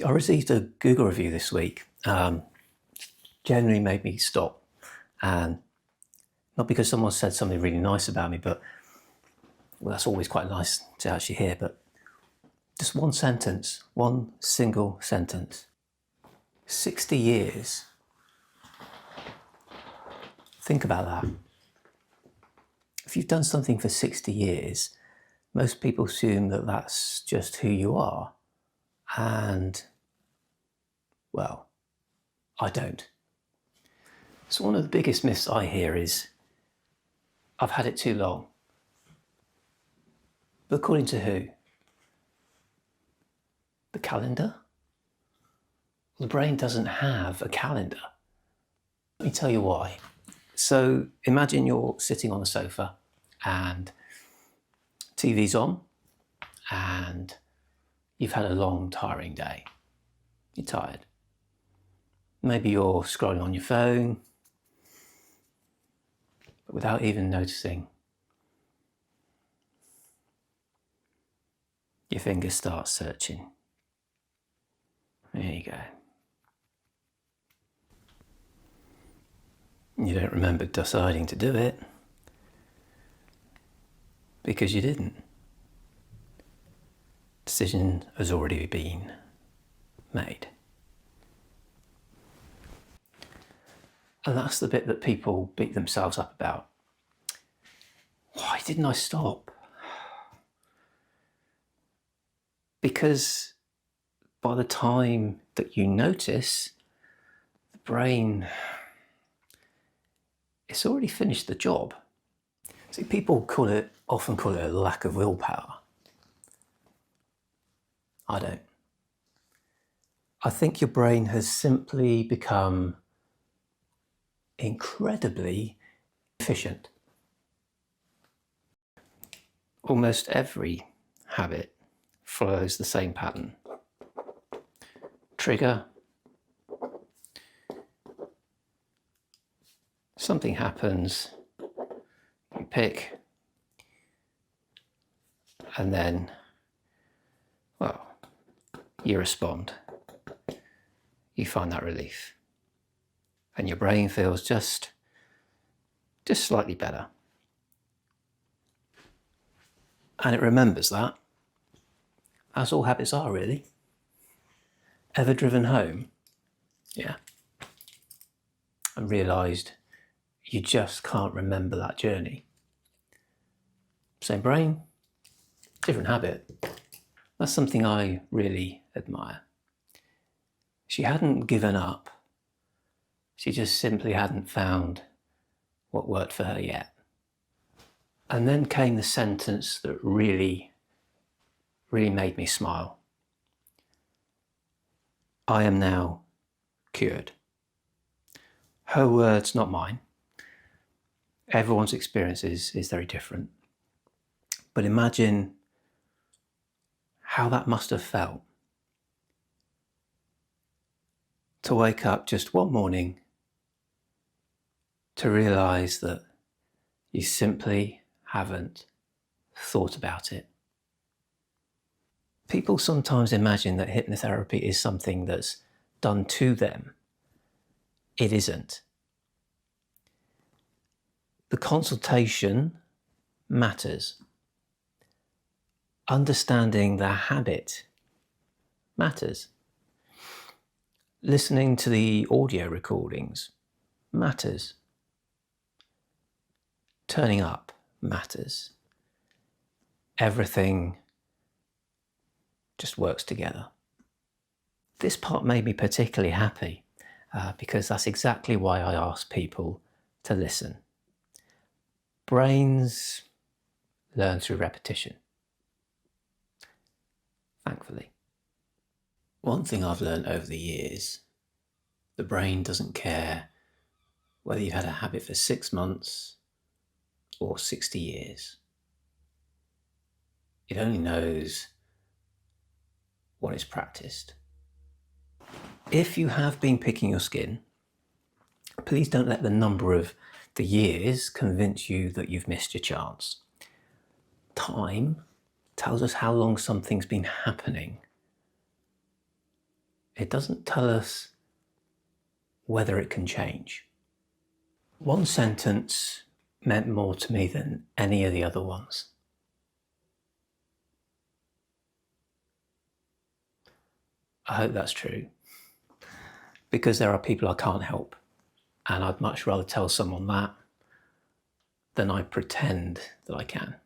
I received a Google review this week. Generally made me stop, and not because someone said something really nice about me, but well, that's always quite nice to actually hear. But just one sentence, one single sentence. 60 years. Think about that. If you've done something for 60 years, most people assume that that's just who you are. And, well, I don't. So one of the biggest myths I hear is, I've had it too long. But according to who? The calendar? The brain doesn't have a calendar. Let me tell you why. So imagine you're sitting on the sofa and TV's on and you've had a long, tiring day. You're tired. Maybe you're scrolling on your phone, but without even noticing, your fingers start searching. There you go. You don't remember deciding to do it because you didn't. Decision has already been made. And that's the bit that people beat themselves up about. Why didn't I stop? Because by the time that you notice, the brain, it's already finished the job. See, people often call it a lack of willpower. I don't. I think your brain has simply become incredibly efficient. Almost every habit follows the same pattern. Trigger. Something happens, you pick, and then, well, you respond. You find that relief. And your brain feels just slightly better. And it remembers that, as all habits are really. Ever driven home? Yeah. And realised you just can't remember that journey. Same brain, different habit. That's something I really admire. She hadn't given up. She just simply hadn't found what worked for her yet. And then came the sentence that really made me smile. I am now cured. Her words, not mine. Everyone's experience is very different. But imagine how that must have felt to wake up just one morning to realise that you simply haven't thought about it. People sometimes imagine that hypnotherapy is something that's done to them. It isn't. The consultation matters. Understanding the habit matters. Listening to the audio recordings matters. Turning up matters. Everything just works together. This part made me particularly happy because that's exactly why I ask people to listen. Brains learn through repetition, thankfully. One thing I've learned over the years, the brain doesn't care whether you've had a habit for 6 months or 60 years. It only knows what is practiced. If you have been picking your skin, please don't let the number of the years convince you that you've missed your chance. Time tells us how long something's been happening. It doesn't tell us whether it can change. One sentence meant more to me than any of the other ones. I hope that's true, because there are people I can't help, and I'd much rather tell someone that than I pretend that I can.